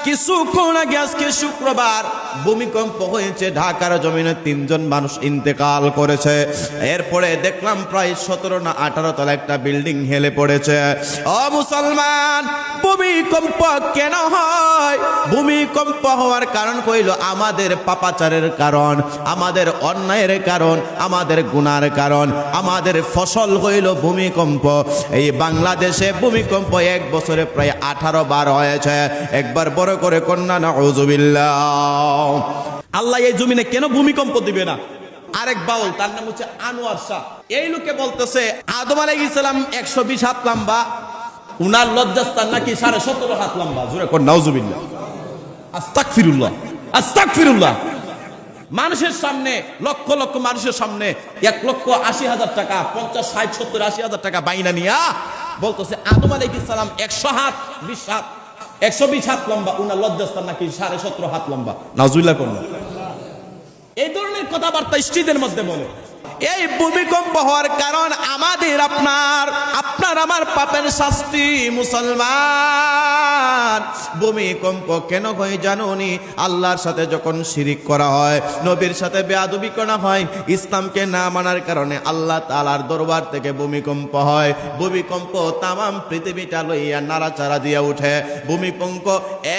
কিছুক্ষণ আগে আজকে শুক্রবার ভূমিকম্প হয়েছে, ঢাকার জমিনে 3 জন মানুষ ইন্তেকাল করেছে। এরপরে দেখলাম প্রায় 17 না 18 তলা একটা বিল্ডিং হেলে পড়েছে। ও মুসলমান, ভূমিকম্প কেন হয়? ভূমিকম্প হওয়ার কারণ কইল আমাদের পাপাচারের কারণ, আমাদের অন্যায়ের কারণ, আমাদের গুনার কারণ, আমাদের ফসল হইল ভূমিকম্প। এই বাংলাদেশে ভূমিকম্প 1 বছরে প্রায় 18 বার হয়েছে। একবার বড় করে কন্যা নাউযুবিল্লাহ। আল্লাহ এই জমিনে কেন ভূমিকম্প দিবে না? আরেক বাউল, তার নাম হচ্ছে আনোয়ার শাহ, এই লোকে বলতেছে আদম আলাইহিস সালাম 120 হাত লম্বা, উনার লজ্জাস্থান নাকি 17.5 হাত লম্বা। জোরে কোন নাউযুবিল্লাহ, আস্তাগফিরুল্লাহ, আস্তাগফিরুল্লাহ। মানুষের সামনে, লক্ষ লক্ষ মানুষের সামনে 1,80,000 টাকা, 50, 60, 70, 80,000 টাকা বাইনা নিয়া বলতেছে আদম আলাইহিস সালাম 100 হাত 20 হাত 120 হাত লম্বা, উনার লজ্জাস্থান নাকি 17.5 হাত লম্বা। নাউযুবিল্লাহ কোন এই ধরনের কথাবার্তা স্ত্রীদের মধ্যে বলে। এই ভূমিকম্প হওয়ার কারণ আমাদের আপনার আমার পাপের শাস্তি। মুসলমান, ভূমিকম্প কেন হয় জানোনি? আল্লাহর সাথে যখন শিরিক করা হয়, নবীর সাথে বেয়াদবি করা হয়, ইসলামকে না মানার কারণে আল্লাহ তাআলার দরবার থেকে ভূমিকম্প হয়। ভূমিকম্প তামাম পৃথিবীটা লইয়া নাড়াচাড়া দিয়া উঠে। ভূমিকম্প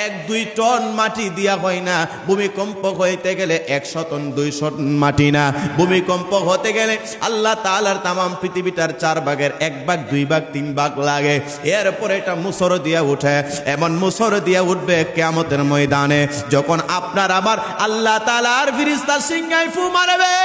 1-2 টন মাটি দিয়া হয় না। ভূমিকম্প হইতে গেলে 100 টন 200 টন মাটি না। ভূমিকম্প হতে গেলে আল্লাহ তাআলার তামাম পৃথিবীটার 4 ভাগের 1 ভাগ, 2 ভাগ, 3 ভাগ লাগে। এরপরে এটা মুসর দিয়া উঠে। এমন মুসর দিয়া উঠবে কিয়ামতের ময়দানে, যখন আপনার আমার আল্লাহ তাআলার ফেরেশতা সিংহায় ফু মারবে।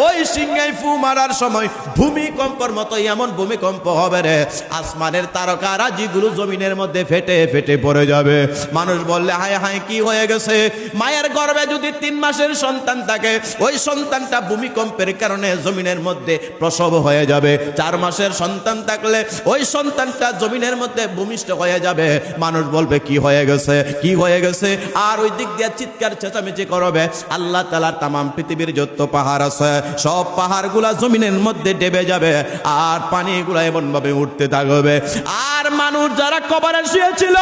ওই সিংহায় ফু মারার সময় ভূমিকম্পের মতো এমন ভূমিকম্প হবে রে, আসমানের তারকারাজিগুলো জমিনের মধ্যে ফেটে ফেটে পড়ে যাবে। মানুষ বললে হায় হায় কি হয়ে গেছে? মায়ের গর্ভে যদি 3 মাসের সন্তান থাকে, ওই সন্তানটা ভূমিকম্পের কারণে জমিনের মধ্যে প্রসব হয়ে যাবে। 4 মাসের সন্তান থাকলে ওই সন্তানটা জমিনের মধ্যে ভূমিষ্ঠ হয়ে যাবে। মানুষ বলবে কি হয়ে গেছে, কি হয়ে গেছে? আর ওই দিক দিয়ে চিৎকার চেঁচামেচি করবে। আল্লাহ তাআলার তামাম পৃথিবীর যত পাহাড় আছে, সব পাহাড়গুলা জমিনের মধ্যে ডেবে যাবে, আর পানিগুলা এমন ভাবে উঠতে থাকবে। আর মানুষ যারা কবরে শুয়েছিল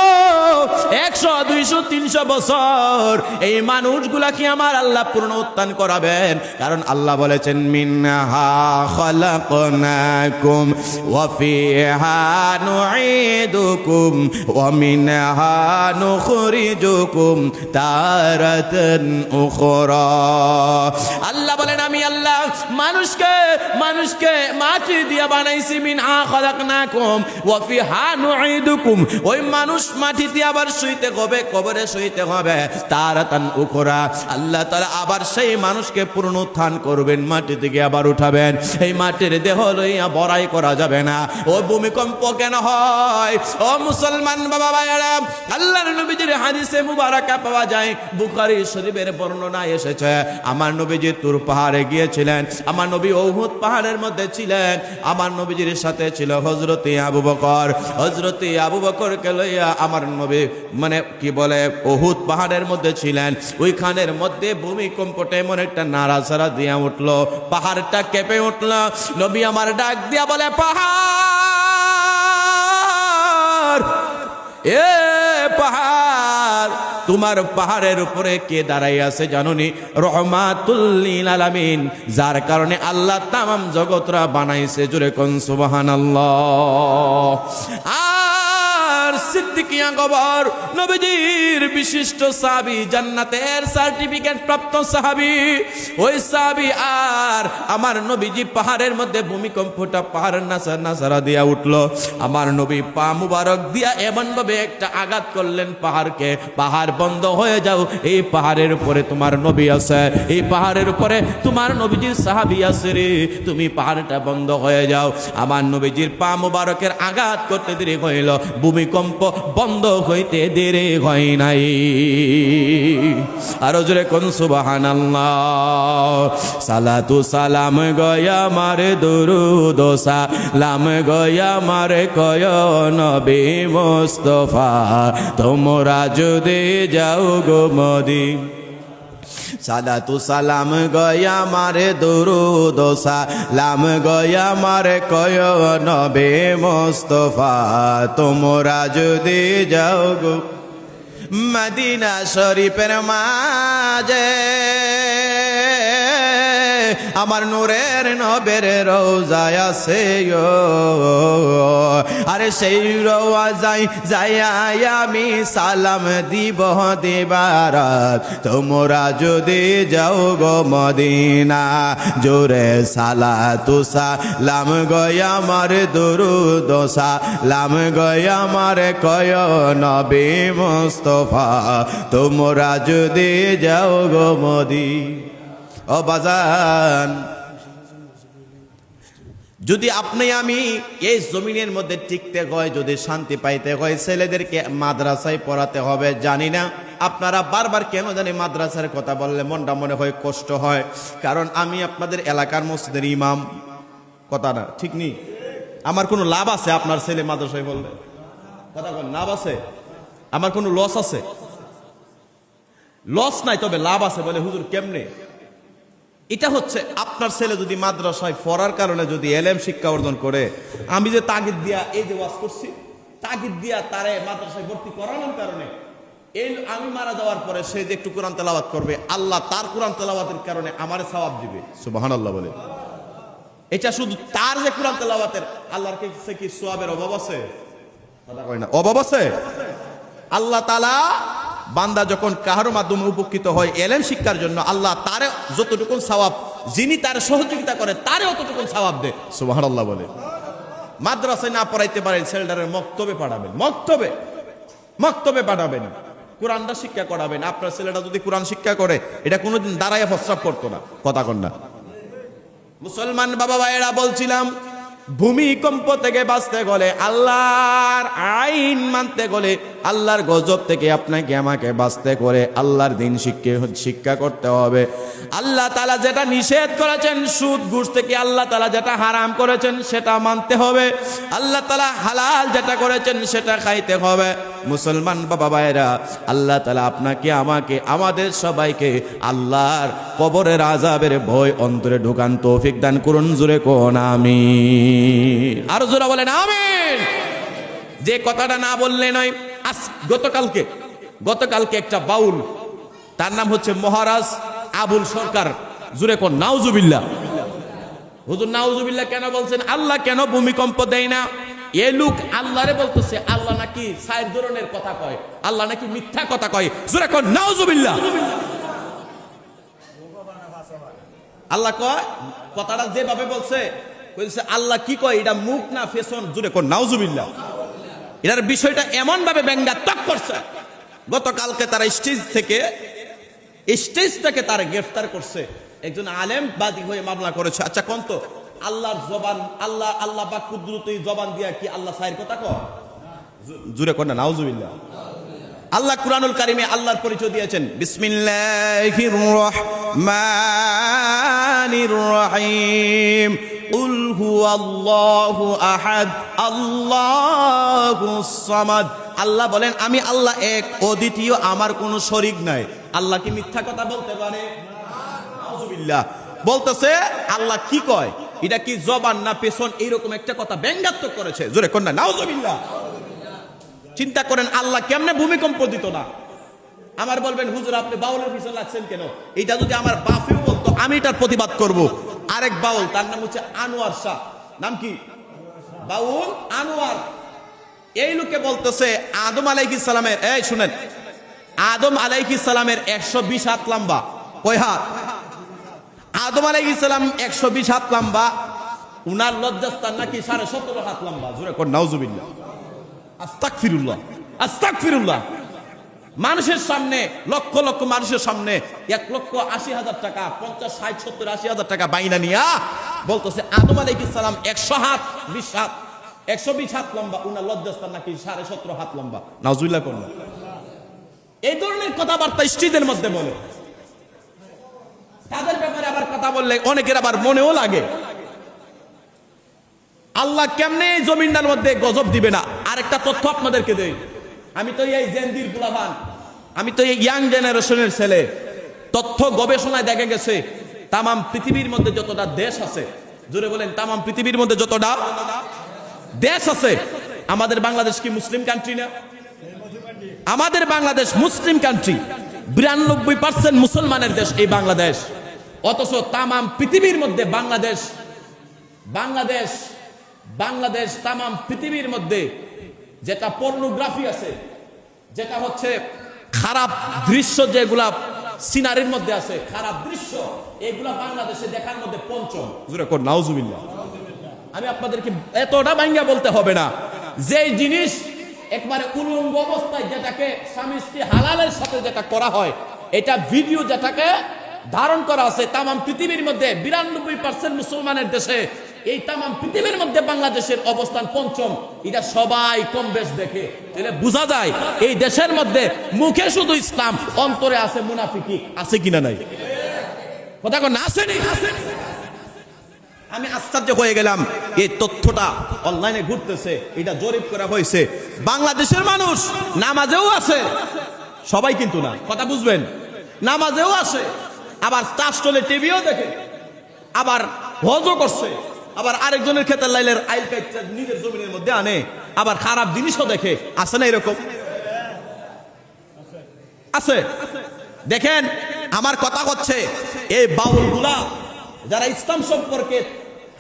100, 200, 300 বছর, এই মানুষগুলা কি আমার আল্লাহ পুনরুত্থান করাবেন? কারণ আল্লাহ বলেছেন মিনহা খালাকনাকুম ওয়া ফিহা নুঈদুকুম ওয়া মিনহা নুখরিজুকুম তারাতান উখরা। আল্লাহ বলেন আমি আল্লাহ মানুষকে মাটি দিয়ে বানাইছি। মিনহা খালাকনাকুম ওয়া ফিহা নুঈদুকুম, ওই মানুষ মাটি দিয়ে আবার শুইতে হবে, কবরে শুইতে হবে। তারাতান উখরা, আল্লাহ তাআলা আবার সেই মানুষকে পুনরুত্থান করবেন, মাটি থেকে আবার উঠাবেন। এই মাটির দেহ লইয়া বড়াই করা যাবে না। ও ভূমিকম্প কেন হয়? ও মুসলমান বাবা ভাইরা, আল্লাহর নবীজির হাদিসে মুবারাকা পাওয়া যায়, বুখারী শরীফের বর্ণনা এসেছে। আমার নবীজি তুর পাহাড়ে গিয়েছিলেন। আমার নবী উহুদ পাহাড়ের মধ্যে ছিলেন। আমার নবীজির সাথে ছিল হযরতে আবু বকর। হযরতে আবু বকরকে লইয়া আমার নবী কি বলে উহুদ পাহাড়ের মধ্যে ছিলেন। ওইখানের মধ্যে ভূমিকম্পটা এমন একটা নাড়াচাড়া দিয়া উঠলো, পাহাড়টা কেঁপে উঠলো। নবী আমার ডাক দিয়া বলে, পাহাড়, এ পাহাড়, তোমার পাহাড়ের উপরে কে দাঁড়াই আছে জানোনি? রহমাতুল লিল আলামিন, যার কারণে আল্লাহ তামাম জগৎরা বানাইছে। জোরে কোন সুবহানাল্লাহ। আর সিদ্দিকী আকবর, নবীজির বিশিষ্ট সাহাবী, জান্নাতের সার্টিফিকেট প্রাপ্ত সাহাবী, ওই সাহাবী আর আমার নবীজি পাহাড়ের মধ্যে ভূমিকম্পটা পাহাড় নাচারা দিয়া উঠলো। আমার নবী পা মুবারক দিয়া এমন ভাবে একটা আঘাত করলেন পাহাড়কে, পাহাড় বন্ধ হয়ে যাও, এই পাহাড়ের উপরে তোমার নবী আছে, এই পাহাড়ের উপরে তোমার নবীজির সাহাবী আছে রে, তুমি পাহাড়টা বন্ধ হয়ে যাও। আমার নবীজির পা মুবারকের আঘাত করতে দেরি হইল, ভূমিকম্প বন্ধ হইতে দেরি হয় নাই। আরো জোরে কোন সুবহানাল্লাহ। সালাতু সালাম গয়া মারে দুরুদ সালাম গয়া মারে কয় নবী মুস্তাফা, তোমরা যদি যাও গো মদিনা। সালাতু সালাম গয়া মারে দুরুদ সালাম গয়া মারে কয় নবী মুস্তাফা, তোমরা যদি যাও গো। মদিনা শরীফের মাঝে আমার নূরের নবের রওজায় আছে আরে সেই রওজায় যাই আমি সালাম দিব দিবারাত তোমরা যদি যাও গো মদিনা জোরে সালাতু সালাম গয় আমার দুরুদ সালাম গয় আমার কয় নবী মুস্তাফা তোমরা যদি যাও গো মদিনা। ও বাজান, যদি আপনি আমি এই জমিনের মধ্যে টিকতে হয়, যদি শান্তি পাইতে হয়, ছেলেদেরকে মাদ্রাসায় পড়াতে হবে। জানি না আপনারা বারবার কেন জানি মাদ্রাসার কথা বললে মনটা মনে হয় কষ্ট হয়, কারণ আমি আপনাদের এলাকার মসজিদের ইমাম। কথা না ঠিক নেই? আমার কোনো লাভ আছে আপনার ছেলে মাদ্রাসায় বললে? কথা বল, লাভ আছে? আমার কোনো লস আছে? লস নাই, তবে লাভ আছে। বলে হুজুর কেমনে? এটা হচ্ছে আপনার ছেলে যদি মাদ্রাসায় পড়ার কারণে যদি এলেম শিক্ষা অর্জন করে, আমি যে তাগিদ দিয়া এই যে ওয়াজ করছি, তাগিদ দিয়া তারে মাদ্রাসায় ভর্তি করানোর কারণে এই আমি মারা যাওয়ার পরে সে যে একটু কোরআন তেলাওয়াত করবে, আল্লাহ তার কোরআন তেলাওয়াতের কারণে আমারে সওয়াব দিবে। সুবহানাল্লাহ বলে। এটা শুধু তার যে কোরআন তেলাওয়াতের, আল্লাহর কাছে কি সওয়াবের অভাব আছে? কথা কয় না, অভাব আছে? আল্লাহ তাআলা বান্দা যখন কাহার মাধ্যমে উপকৃত হয় এলেম শিক্ষার জন্য, আল্লাহ তারে যতটুকু সওয়াব, যিনি তার সহযোগিতা করে তারে অতটুকু সওয়াব দেয়। সুবহানাল্লাহ বলে। মাদ্রাসায় না পড়াইতে পারেন, ছেলেটারে মক্তবে পাঠাবেন, মক্তবে পাঠাবেন, কোরআনটা শিক্ষা করাবেন। আপনার ছেলেটা যদি কোরআন শিক্ষা করে, এটা কোনোদিন দাঁড়াইয়া প্রস্রাব করতো না। কথা কন না? মুসলমান বাবা ভাইয়েরা, বলছিলাম ভূমিকম্প থেকে বাঁচতে গেলে, আল্লাহর আইন মানতে গেলে, আল্লাহর গজব থেকে আপনাকে আমাকে বাঁচতে করে আল্লাহর দিন শিক্ষা করতে হবে। আল্লাহ তাআলা যেটা নিষেধ করেছেন সুদ ঘুষ থেকে, আল্লাহ তাআলা যেটা হারাম করেছেন সেটা মানতে হবে। আল্লাহ তাআলা হালাল যেটা করেছেন সেটা খাইতে হবে। মুসলমান বাবা ভাইরা, আল্লাহ তাআলা আপনাকে আমাকে আমাদের সবাইকে আল্লাহর কবরের আযাবের ভয় অন্তরে ঢুকান তৌফিক দান করুন। জোরে কোন আমিন। আরো জোরে বলেন আমিন। যে কথাটা না বললে নয়, গতকালকে একটা বাউল, তার নাম হচ্ছে মহারাজ আবুল সরকার। জোরে কোন নাউজুবিল্লাহ। হুজুর নাউজুবিল্লাহ কেন বলছেন? আল্লাহ কেন ভূমিকম্প দেয় না? এ লোক আল্লাহরে বলতেছে আল্লাহ নাকি 4 ধরনের কথা কয়, আল্লাহ নাকি মিথ্যা কথা কয়। জোরে কোন নাউজুবিল্লাহ। আল্লাহ কয়, কথাটা যেভাবে বলছে আল্লাহ কি কয়, এটা মুখ না ফেশন। জোরে কোন নাউজুবিল্লাহ। এটার বিষয়টা এমন ভাবে ব্যঙ্গাত্মক করছে, গতকালকে তারা স্টেজ থেকে তারা গ্রেফতার করছে। একজন আলেম বাদী হয়ে মামলা করেছে। আচ্ছা কোন তো আল্লাহর জবান, আল্লাহ বা কুদরতি জবান দিয়া কি আল্লাহ সাইর কথা কয়? জোরে কোন নাউজুবিল্লাহ। আল্লাহ কুরআনুল কারীমে আল্লাহর পরিচয় দিয়েছেন, বিসমিল্লাহির রহমানির রহিম, কুল হুয়াল্লাহু আহাদ আল্লাহুস সামাদ। আল্লাহ বলেন আমি আল্লাহ এক, অদ্বিতীয়, আমার কোনো শরীক নাই। আল্লাহ কি মিথ্যা কথা বলতে পারে? নাউজুবিল্লাহ। বলতেছে আল্লাহ কি কয়, এটা কি জবান না পেছন, এইরকম একটা কথা ব্যঙ্গাত্মক করেছে। জোরে কোন নাউজুবিল্লাহ। চিন্তা করেন আল্লাহ কেমনে ভূমিকম্প দিত না? আমার বলবেন হুজুর আপনি বাউলের পিছনে লাগছেন কেন? এটা যদি আমার বাপেও বলতো আমি এটার প্রতিবাদ করব। আরেক বাউল, তার নাম হচ্ছে আনোয়ার শাহ। নাম কি? বাউল আনোয়ার। এই লোকে বলতেছে আদম আলাইহিস সালামের, এই শুনেন, আদম আলাইহিস সালামের 120 হাত লম্বা। কয় হাত? আদম আলাইহিস সালাম 120 হাত লম্বা, উনার লজ্জাস্থান নাকি 17.5 হাত লম্বা। জোরে কোন নাউজুবিল্লাহ। আস্তাগফিরুল্লাহ, আস্তাগফিরুল্লাহ। মানুষের সামনে, লক্ষ লক্ষ মানুষের সামনে 1,80,000 টাকা, 50, 60, 70, 80,000 টাকা বাইনা নিয়া বলতেছে আদম আলাইহিস সালাম 120 হাত লম্বা, উনার লজ্জাস্থান নাকি 17.5 হাত লম্বা। নাউজুবিল্লাহ কোন। এই ধরনের কথাবার্তা স্ত্রীদের মধ্যে বলে। তাদের ব্যাপারে আবার কথা বললে অনেকের আবার মনেও লাগে আল্লাহ কেমনে এই জমিনটার মধ্যে গজব দিবে না। আরেকটা তথ্য আপনাদেরকে দেই, আমি তো এই জেনদির গুলাবান, আমি তো এই ইয়াং জেনারেশনের ছেলে। তথ্য গবেষণায় দেখা গেছে তামাম পৃথিবীর মধ্যে যতটা দেশ আছে, জোরে বলেন তামাম পৃথিবীর মধ্যে যতটা দেশ আছে, আমাদের বাংলাদেশ কি মুসলিম কান্ট্রি না? আমাদের বাংলাদেশ মুসলিম কান্ট্রি, 92% মুসলমানের দেশ এই বাংলাদেশ। অথচ তামাম পৃথিবীর মধ্যে বাংলাদেশ তামাম পৃথিবীর মধ্যে যেটা পর্নোগ্রাফি আছে, যেটা হচ্ছে খারাপ দৃশ্য, যেগুলা সিনারির মধ্যে আছে খারাপ দৃশ্য, এগুলা বাংলাদেশে দেখার মধ্যে পঞ্চম। জোরে কর নাউজুবিল্লাহ। আমি আপনাদেরকে এতটা ভাঙ্গা বলতে হবে না, যে জিনিস একবারে উলঙ্গ অবস্থায় যেটাকে স্বামী স্ত্রী হালালের সাথে যেটা করা হয়, এটা ভিডিও যেটাকে ধারণ করা আছে তামাম পৃথিবীর মধ্যে 92% মুসলমানের দেশে, এই তামাম পৃথিবীর মধ্যে বাংলাদেশের অবস্থান পঞ্চম। এটা সবাই কম বেশ দেখে, তাহলে বোঝা যায় এই দেশের মধ্যে মুখে শুধু ইসলাম, অন্তরে আছে মুনাফিকি। আছে কিনা নাই? কথা কন না, আসেনি? আমি আশ্চর্য হয়ে গেলাম, এই তথ্যটা অনলাইনে ঘুরতেছে, এটা জরিপ করা হয়েছে। বাংলাদেশের মানুষ নামাজেও আছে, সবাই কিন্তু না, কথা বুঝবেন, নামাজেও আসে, আবার চাষটলে টিভিও দেখে, আবার হজও করছে, আবার আরেকজনের ক্ষেতের লাইলের আইল কাইটটা নিজের জমিনের মধ্যে আনে, আবার খারাপ জিনিসও দেখে। আছে না এরকম? আছে। দেখেন, আমার কথা হচ্ছে এই বাউলগুলা যারা ইসলাম সম্পর্কে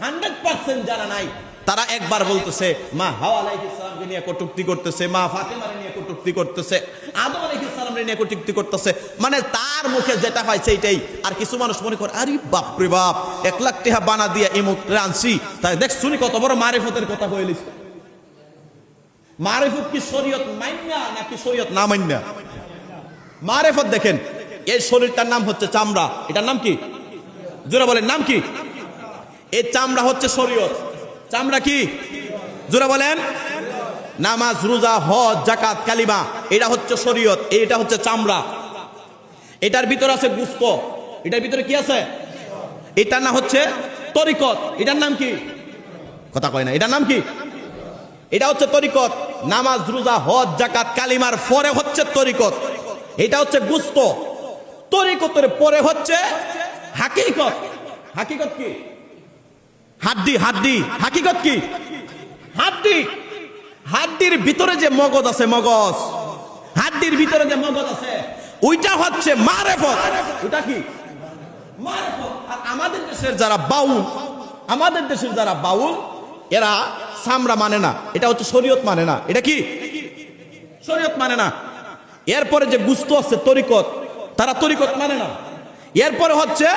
100% জানা নাই, তারা একবার বলতেছে মা হাওয়া আলাইহিস সালামকে নিয়ে কটূক্তি করতেছে, মা ফাতেমাকে নিয়ে কটূক্তি করতেছে, আদম আলাইহিস সালামকে নিয়ে কটূক্তি করতেছে, মানে তার মুখে যেটা পাইছে এটাই। আর কিছু মানুষ মনে করে আরে বাপ রে বাপ, 1 লাখ টাকা বানা দিয়া ইমুক আনছি, তাই দেখ শুনি কত বড় মারিফতের কথা কইলিস। মারিফত কি শরীয়ত মাইন্না নাকি শরীয়ত না মাইন্না? মারিফত দেখেন, এই শরীরটার নাম হচ্ছে চামড়া, এটার নাম কি? জোরে বলেন, নাম কি? এই চামড়া হচ্ছে শরীয়ত। চামড়া কি? জোরে বলেন। নামাজ, রোজা, হজ, যাকাত, কালিমা, এটা হচ্ছে শরীয়ত, এটা হচ্ছে চামড়া। এটার ভিতরে আছে গোশত, এটার ভিতরে কি আছে? এটার নাম হচ্ছে তরিকত। এটার নাম কি? কথা কয় না, এটার নাম কি? এটা হচ্ছে তরিকত। নামাজ, রোজা, হজ, যাকাত, কালিমার পরে হচ্ছে তরিকত, এটা হচ্ছে গোশত। তরিকতের পরে হচ্ছে হাকিকত। হাকিকত কি? হাড্ডি। হাকিকত কি? হাড্ডি। হাড্ডির ভিতরে যে মগজ আছে, মগজ, হাড্ডির ভিতরে যে মগজ আছে, ওইটা হচ্ছে মারেফত। ওটা কি? মারেফত। আর আমাদের দেশের যারা বাউল, এরা চামড়া মানে না, এটা হচ্ছে শরীয়ত মানে না। এটা কি? শরীয়ত মানে না। এরপরে যে গুস্ত আছে তরিকত, তারা তরিকত মানে না। এরপরে হচ্ছে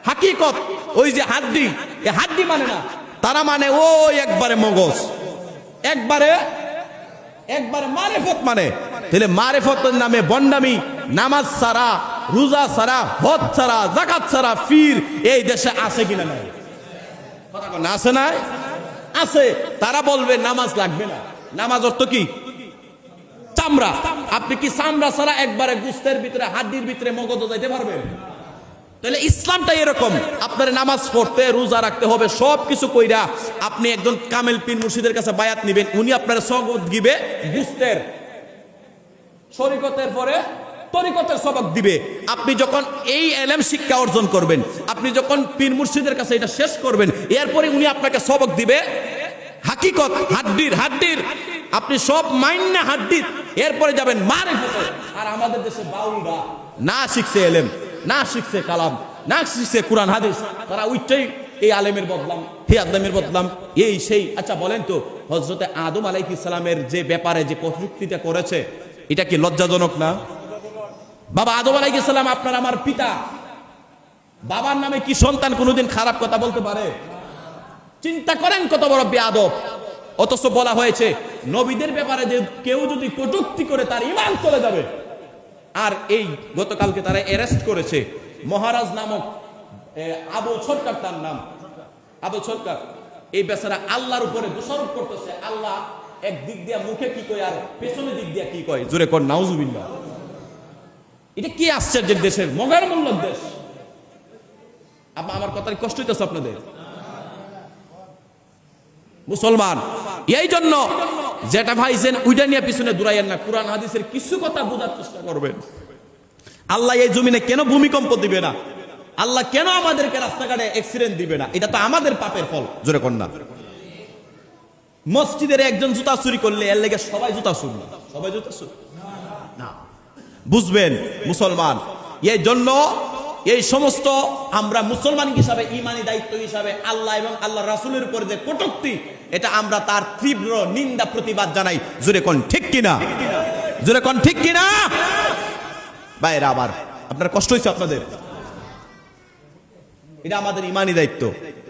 হাকিকত, ওই যে হাড্ডি, এই হাড্ডি মানে না, তারা মানে ওই একবারে মগজ, একবারে মারিফত মানে। তাহলে মারিফতের নামে বন্ডামি, নামাজ ছাড়া, রোজা ছাড়া, হজ ছাড়া, যাকাত ছাড়া ফির এই দেশে আছে কিনা নাই? কথা বল না, আছে না? আছে। তারা বলবে নামাজ লাগবে না। নামাজ অর্থ কি? চামড়া। আপনি কি চামড়া ছাড়া একবারে গুস্তের ভিতরে, হাড্ডির ভিতরে মগজ যাইতে পারবেন? তাহলে ইসলামটা এরকম, আপনার নামাজ পড়তে, রোজা রাখতে হবে, সবকিছু কইরা আপনি একজন কামেল পীর মুর্শিদের কাছে বায়াত নিবেন, উনি আপনার সবক দিবে গুস্তের, শরীয়তের পরে তরিকতের সবক দিবে। আপনি যখন এই ইলম শিক্ষা অর্জন করবেন, আপনি যখন পীর মুর্শিদের কাছে এটা শেষ করবেন, এরপরে উনি আপনাকে সবক দিবে হাকিকত, হাড্ডির। আপনি সব মাইন্না হাড্ডির, এরপরে যাবেন মারিফতে। আর আমাদের দেশে বাউলরা না শিখছে ইলম, না শিখছে কালাম, না শিখছে কোরআন হাদিস, তারা ওইটাই এই আলেমের বদলাম, হে আদমের বদলাম, এই সেই। আচ্ছা বলেন তো, হযরতে আদম আলাইহিস সালামের যে ব্যাপারে যে কটূক্তিটা করেছে, এটা কি লজ্জাজনক না? বাবা আদম আলাইহিস সালাম আপনার আমার পিতা, বাবার নামে কি সন্তান কোনোদিন খারাপ কথা বলতে পারে? চিন্তা করেন কত বড় বেয়াদব। অথচ বলা হয়েছে নবীদের ব্যাপারে যে কেউ যদি কটূক্তি করে তার ঈমান চলে যাবে। আর এই গতকালকে তারা অ্যারেস্ট করেছে মহারাজ নামক আবু সরকার, তার নাম আবু সরকার। এই বেচারা আল্লাহর উপরে দোষারোপ করতেছে। আল্লাহ এক দিক দিয়া মুখে কি কয় আর পেছনের দিক দিয়া কি কয়, জোরে কর নাউজুবিল্লাহ। এটা কি আশ্চর্যের দেশের মগার মূল্যের দেশ। আমার কথার কষ্ট হইতেছে আপনাদের মুসলমান। এই জন্য যেটা ভাইছেন ওইটা নিয়ে পিছনে দৌড়াইয়েন না, কোরআন হাদিসের কিছু কথা বোঝার চেষ্টা করবেন। আল্লাহ এই জমিনে কেন ভূমিকম্প দিবে না? আল্লাহ কেন আমাদেরকে রাস্তাঘাটে অ্যাক্সিডেন্ট দিবে না? এটা তো আমাদের পাপের ফল, জোরে কর না। মসজিদের একজন জুতা চুরি করলে এর লেগে সবাই জুতা চুরি, সবাই জুতা চুরি। বুঝবেন মুসলমান। এই জন্য এই সমস্ত আমরা মুসলমান হিসাবে, ইমানি দায়িত্ব হিসাবে আল্লাহ এবং আল্লাহ রাসূলের উপর যে কটূক্তি, এটা আমরা তার তীব্র নিন্দা প্রতিবাদ জানাই। জোরে কোন ঠিক কিনা? জোরে কোন ঠিক কিনা? বাইরে আবার আপনার কষ্ট হয়েছে আপনাদের, এটা আমাদের ইমানি দায়িত্ব।